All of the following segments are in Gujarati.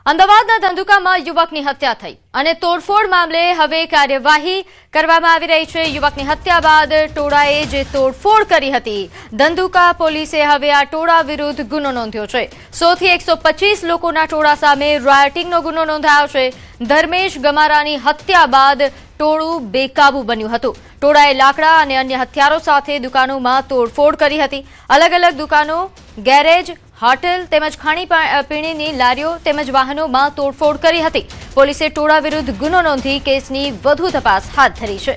અમદાવાદના ધંધુકામાં યુવકની હત્યા થઈ અને તોડફોડ મામલે હવે કાર્યવાહી કરવામાં આવી રહી છે। યુવકની હત્યા બાદ ટોળાએ જે તોડફોડ કરી હતી, ધંધુકા પોલીસે હવે આ ટોળા વિરુદ્ધ ગુનો નોંધ્યો છે। 100 થી 125 લોકોના ટોળા સામે રાયોટિંગનો ગુનો નોંધાયો છે। ધર્મેશ ગમારાની હત્યા બાદ ટોળું બેકાબુ બન્યું હતું। ટોળાએ લાકડા અને અન્ય હથિયારો સાથે દુકાનોમાં તોડફોડ કરી હતી। અલગ અલગ દુકાનો, ગેરેજ, હોટેલ તેમજ ખાણીપીણીની લારીઓ તેમજ વાહનોમાં તોડફોડ કરી હતી। પોલીસે ટોળા વિરુદ્ધ ગુનો નોંધી કેસની વધુ તપાસ હાથ ધરી છે।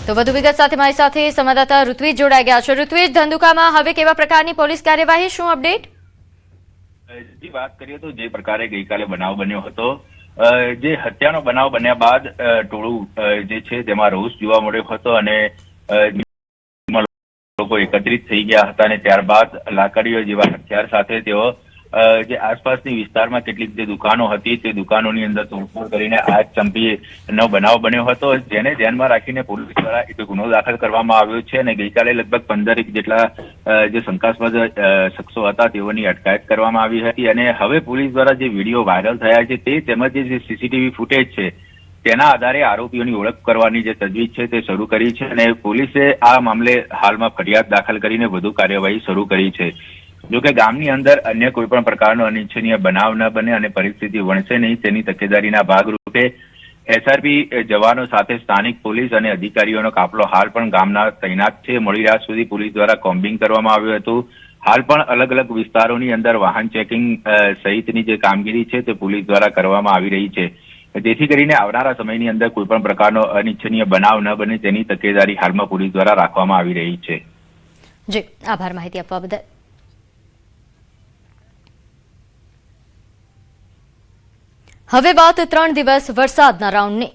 તો વધુ વિગત સાથે મારી સાથે સંવાદદાતા ઋત્વિજ જોડાઈ ગયા છે। ઋત્વિજ, ધંધુકામાં હવે કેવા પ્રકારની પોલીસ કાર્યવાહી, શું અપડેટ? જી, વાત કરીએ તો જે પ્રકારે ગઈકાલે બનાવ બન્યો હતો, જે હત્યાનો બનાવ બન્યા બાદ ટોળું જે છે તેમાં રોષ જોવા મળ્યો હતો અને લોકો એકત્રિત થઈ ગયા હતા અને ત્યારબાદ લાકડીઓ જેવા હથિયાર સાથે તેઓ જે આસપાસની વિસ્તારમાં કેટલીક જે દુકાનો હતી તે દુકાનોની અંદર તોડફોડ કરીને આગ ચંપીનો બનાવ બન્યો હતો, જેને ધ્યાનમાં રાખીને પોલીસ દ્વારા એક ગુનો દાખલ કરવામાં આવ્યો છે અને ગઈકાલે લગભગ 15 જેટલા જે શંકાસ્પદ શખ્સો હતા તેઓની અટકાયત કરવામાં આવી હતી અને હવે પોલીસ દ્વારા જે વિડીયો વાયરલ થયા છે તે તેમજ જે સીસીટીવી ફૂટેજ છે તેના આધારે આરોપીઓની ઓળખ કરવાની જે તજવીજ છે તે શરૂ કરી છે અને પોલીસે આ મામલે હાલમાં ફરિયાદ દાખલ કરીને વધુ કાર્યવાહી શરૂ કરી છે। જોકે ગામની અંદર અન્ય કોઈ પણ પ્રકારનો અનિચ્છનીય બનાવ ન બને અને પરિસ્થિતિ વણસે નહીં તેની તકેદારીના ભાગરૂપે એસઆરપી જવાનો સાથે સ્થાનિક પોલીસ અને અધિકારીઓનો કાફલો હાલ પણ ગામના તૈનાત છે। મોડી રાત સુધી પોલીસ દ્વારા કોમ્બિંગ કરવામાં આવ્યું હતું। હાલ પણ અલગ અલગ વિસ્તારોની અંદર વાહન ચેકિંગ સહિતની જે કામગીરી છે તે પોલીસ દ્વારા કરવામાં આવી રહી છે, જેથી કરીને આવનારા સમયની અંદર કોઈ પણ પ્રકારનો અનિચ્છનીય બનાવ ન બને તેની તકેદારી હાલમાં પોલીસ દ્વારા રાખવામાં આવી રહી છે। જી, આભાર માહિતી આપવા બદલ। હવે વાત 3 દિવસ વરસાદના રાઉન્ડની।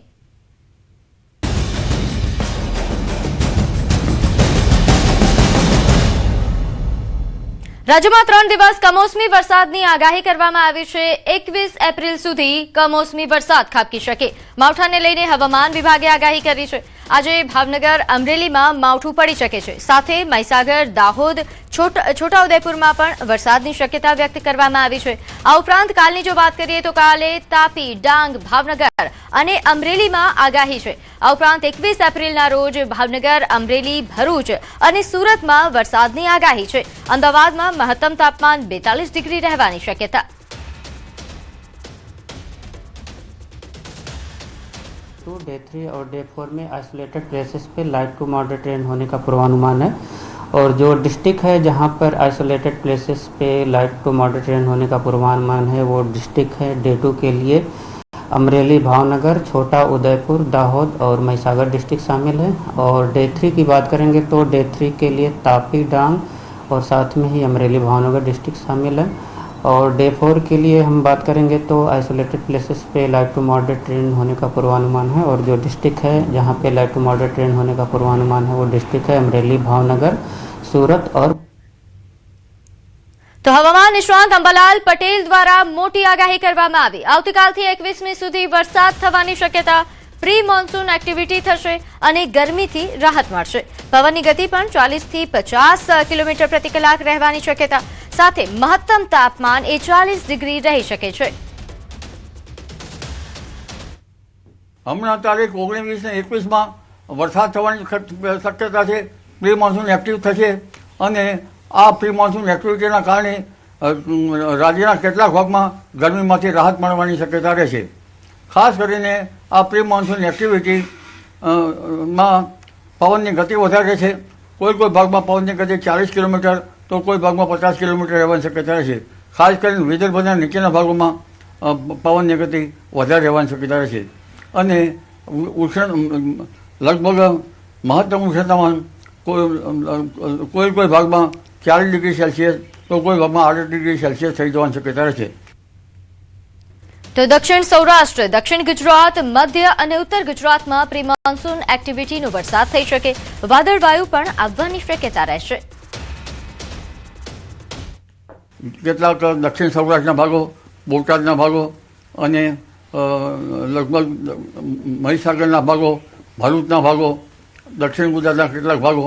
રાજ્યમાં 3 દિવસ કમોસમી વરસાદની આગાહી કરવામાં આવી છે। 21 એપ્રિલ સુધી કમોસમી વરસાદ ખાબકી શકે, માવઠાને લઈને હવામાન વિભાગે આગાહી કરી છે। આજે ભાવનગર, અમરેલીમાં માવઠું પડી શકે છે, સાથે મહીસાગર, દાહોદ, છોટાઉદેપુરમાં પણ વરસાદની શક્યતા વ્યક્ત કરવામાં આવી છે। આ ઉપરાંત કાલની જો વાત કરીએ તો કાલે તાપી, ડાંગ, ભાવનગર અને અમરેલીમાં આગાહી છે। આ ઉપરાંત 21 એપ્રિલના રોજ ભાવનગર, અમરેલી, ભરૂચ અને સુરતમાં વરસાદની આગાહી છે। અમદાવાદમાં મહત્તમ તાપમાન 42 ડિગ્રી રહેવાની શક્યતા। डे 3 और डे 4 में आइसोलेटेड प्लेसेस पे लाइट टू मॉडरेट रेन होने का पूर्वानुमान है और जो डिस्ट्रिक्ट है जहां पर आइसोलेटेड प्लेसेस पे लाइट टू मॉडरेट रेन होने का पूर्वानुमान है वो डिस्ट्रिक्ट है डे 2 के लिए अमरेली, भावनगर, छोटा उदयपुर, दाहोद और महीसागर डिस्ट्रिक्ट शामिल है। और डे 3 की बात करेंगे तो डे 3 के लिए तापी, डांग और साथ में ही अमरेली, भावनगर डिस्ट्रिक्ट शामिल है। और डे 4 के लिए हम बात करेंगे तो आइसोलेटेड प्लेसेस पे लाइट टू मॉडरेट रेन होने का पूर्वानुमान है और जो डिस्ट्रिक्ट है जहां पे लाइट टू मॉडरेट रेन होने का पूर्वानुमान है वो डिस्ट्रिक्ट है अमरेली, भावनगर, सूरत और તો હવામાન નિષ્ણાંત અંબાલાલ પટેલ દ્વારા મોટી આગાહી કરવામાં આવી। આવતીકાલથી 21મી સુધી વરસાદ થવાની શક્યતા, પ્રી મોન્સૂન એક્ટિવિટી થશે અને ગરમીથી રાહત મળશે। પવનની ગતિ પણ 40 થી 50 કિલોમીટર પ્રતિ કલાક રહેવાની શક્યતા, સાથે મહત્તમ તાપમાન 40 ડિગ્રી રહી શકે છે। હમણાં તારીખ 19 ને 21માં વરસાદ થવાની શક્યતા છે। પ્રી મોન્સૂન એક્ટિવ થશે અને આ પ્રી મોન્સૂન એક્ટિવિટીના કારણે રાજ્યના કેટલાક ભાગમાં ગરમીમાંથી રાહત મળવાની શક્યતા રહેશે। ખાસ કરીને આ પ્રી મોન્સૂન એક્ટિવિટી માં પવનની ગતિ વધારે છે। કોઈ ભાગમાં પવનની ગતિ 40 કિલોમીટર તો કોઈ ભાગમાં 50 કિલોમીટર રહેવાની શક્યતા રહેશે। ખાસ કરીને વિદર્ભના નીચેના ભાગોમાં પવનની ગતિ વધારે રહેવાની શક્યતા રહેશે અને લગભગ મહત્તમ ઉષ્ણતામાન કોઈ ભાગમાં 40 ડિગ્રી સેલ્સિયસ તો કોઈ ભાગમાં 8 ડિગ્રી સેલ્સિયસ થઈ જવાની શક્યતા રહેશે। તો દક્ષિણ સૌરાષ્ટ્ર, દક્ષિણ ગુજરાત, મધ્ય અને ઉત્તર ગુજરાતમાં પ્રી મોન્સૂન એક્ટિવિટીનો વરસાદ થઈ શકે, વાદળવાયુ પણ આવવાની શક્યતા રહેશે। કેટલાક દક્ષિણ સૌરાષ્ટ્રના ભાગો, બોટાદના ભાગો અને લગભગ મહીસાગરના ભાગો, ભરૂચના ભાગો, દક્ષિણ ગુજરાતના કેટલાક ભાગો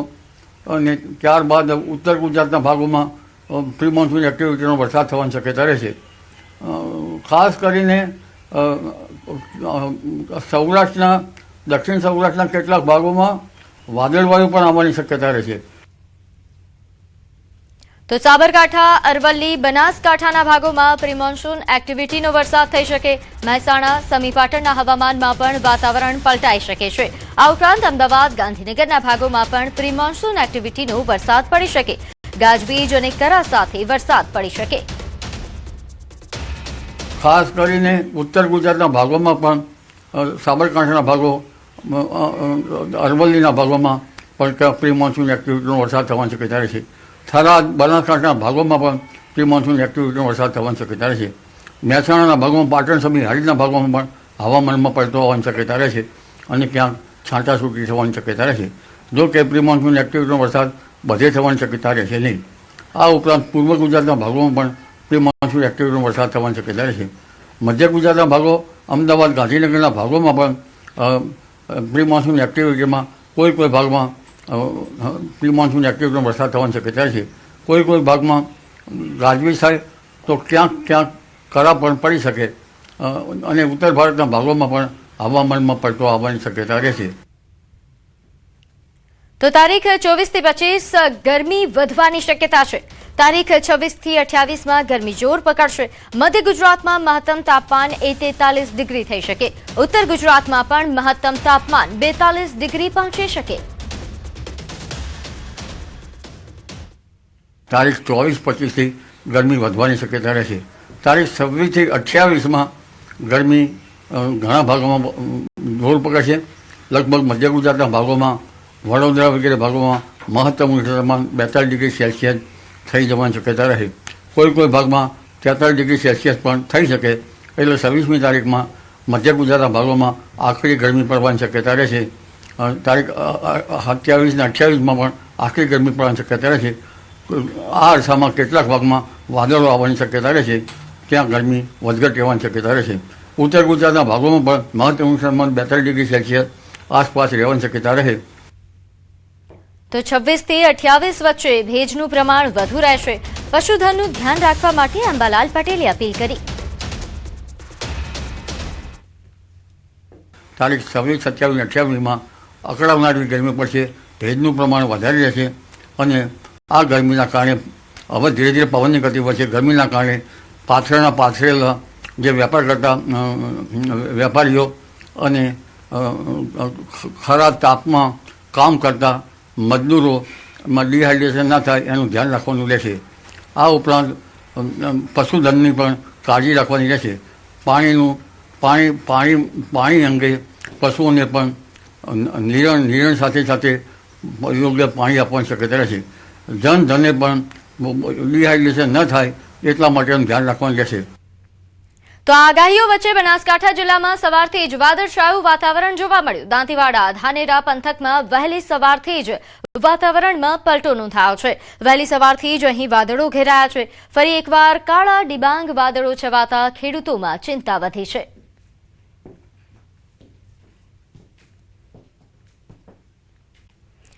અને ત્યારબાદ ઉત્તર ગુજરાતના ભાગોમાં પ્રી મોન્સૂન એક્ટિવિટીનો વરસાદ થવાની શક્યતા રહેશે. ખાસ કરીને સૌરાષ્ટ્રના દક્ષિણ સૌરાષ્ટ્રના કેટલાક ભાગોમાં વાદળવાયુ પણ આવવાની શક્યતા રહેશે. તો સાબરકાંઠા, અરવલ્લી, બનાસકાંઠાના ભાગોમાં પ્રી મોન્સૂન એક્ટિવિટીનો વરસાદ થઈ શકે. મહેસાણા, સમી પાટણના હવામાનમાં પણ વાતાવરણ પલટાઈ શકે છે. આ ઉપરાંત અમદાવાદ, ગાંધીનગરના ભાગોમાં પણ પ્રી મોન્સૂન એક્ટિવિટીનો વરસાદ પડી શકે. ગાજવીજ અને કરા સાથે વરસાદ પડી શકે. ખાસ કરીને ઉત્તર ગુજરાતના ભાગોમાં પણ સાબરકાંઠાના ભાગો, અરવલ્લીના ભાગોમાં પણ પ્રી મોન્સૂન એક્ટિવિટીનો વરસાદ થવાની શક્યતા રહેશે. થરાદ, બનાસકાંઠાના ભાગોમાં પણ પ્રી મોન્સૂન એક્ટિવિટીનો વરસાદ થવાની શક્યતા રહેશે. મહેસાણાના ભાગોમાં, પાટણ, સમી, હારીજના ભાગોમાં પણ હવામાનમાં પલટો હોવાની શક્યતા રહેશે અને ક્યાંક છાંટાછૂટી થવાની શક્યતા રહેશે. જો કે પ્રી મોન્સૂન એક્ટિવિટીનો વરસાદ બધે થવાની શક્યતા રહેશે નહીં. આ ઉપરાંત પૂર્વ ગુજરાતના ભાગોમાં પણ પ્રી મોન્સૂન એક્ટિવિટીનો વરસાદ થવાની શક્યતા રહેશે. મધ્ય ગુજરાતના ભાગો, અમદાવાદ, ગાંધીનગરના ભાગોમાં પણ પ્રી મોન્સૂન એક્ટિવિટીમાં કોઈ ભાગમાં પ્રી મોન્સૂન એક્ટિવિટીનો વરસાદ થવાની શક્યતા છે. કોઈ ભાગમાં ગાજવીજ થાય તો ક્યાંક કરા પણ પડી શકે અને ઉત્તર ભારતના ભાગોમાં પણ હવામાનમાં પલટો આવવાની શક્યતા રહેશે. તો તારીખ 24 થી 25 ગરમી વધવાની શક્યતા છે. તારીખ 26 થી 28માં ગરમી જોર પકડશે. મધ્ય ગુજરાતમાં મહત્તમ તાપમાન 43 ડિગ્રી થઈ શકે. ઉત્તર ગુજરાતમાં પણ મહત્તમ તાપમાન 42 ડિગ્રી પહોંચી શકે. તારીખ 24-25થી ગરમી વધવાની શક્યતા રહેશે. તારીખ 26 થી 28માં ગરમી ઘણા ભાગોમાં જોર પકડશે. લગભગ મધ્ય ગુજરાતના ભાગોમાં, વડોદરા વગેરે ભાગોમાં મહત્તમ તાપમાન 42 ડિગ્રી સેલ્સિયસ થઈ જવાની શક્યતા રહે. કોઈ ભાગમાં 43 ડિગ્રી સેલ્સિયસ પણ થઈ શકે. એટલે 26મી તારીખમાં મધ્ય ગુજરાતના ભાગોમાં આખરી ગરમી પડવાની શક્યતા રહેશે. તારીખ 27 અને 28માં પણ આખરી ગરમી પડવાની શક્યતા રહેશે. આ અરસામાં કેટલાક ભાગમાં વાદળો આવવાની શક્યતા રહેશે. ત્યાં ગરમી વધઘટ રહેવાની શક્યતા રહેશે. ઉત્તર ગુજરાતના ભાગોમાં પણ મહત્તમ તાપમાન 42 ડિગ્રી સેલ્સિયસ આસપાસ રહેવાની શક્યતા રહે. તો 26 થી 28 વચ્ચે ભેજનું પ્રમાણ વધુ રહેશે. પશુધનનું ધ્યાન રાખવા માટે અંબાલાલ પટેલે અપીલ કરી. તારીખ 26, 27 અને 28માં અકળાવનારી ગરમી પડશે. ભેજનું પ્રમાણ વધારે રહેશે અને આ ગરમીના કારણે હવે ધીરે ધીરે પવનની ગતિ વધશે. ગરમીના કારણે પાથરેલા જે વેપાર કરતા વેપારીઓ અને ખરા તાપમાં કામ કરતા મજદૂરોમાં ડિહાઇડ્રેશન ના થાય એનું ધ્યાન રાખવાનું રહેશે. આ ઉપરાંત પશુધનની પણ કાળજી રાખવાની રહેશે. પાણી અંગે પશુઓને પણ નિરણ સાથે યોગ્ય પાણી આપવાની શક્યતા રહેશે. જનધને પણ ડિહાઇડ્રેશન ન થાય એટલા માટેનું ધ્યાન રાખવાનું રહેશે. તો આગાહીઓ વચ્ચે બનાસકાંઠા જિલ્લામાં સવારથી જ વાદળછાયું વાતાવરણ જોવા મળ્યું. દાંતીવાડા, ધાનેરા પંથકમાં વહેલી સવારથી જ વાતાવરણમાં પલટો નોંધાયો છે. વહેલી સવારથી જ અહીં વાદળો ઘેરાયા છે. ફરી એકવાર કાળા ડિબાંગ વાદળો છવાતા ખેડૂતોમાં ચિંતા વધી છે.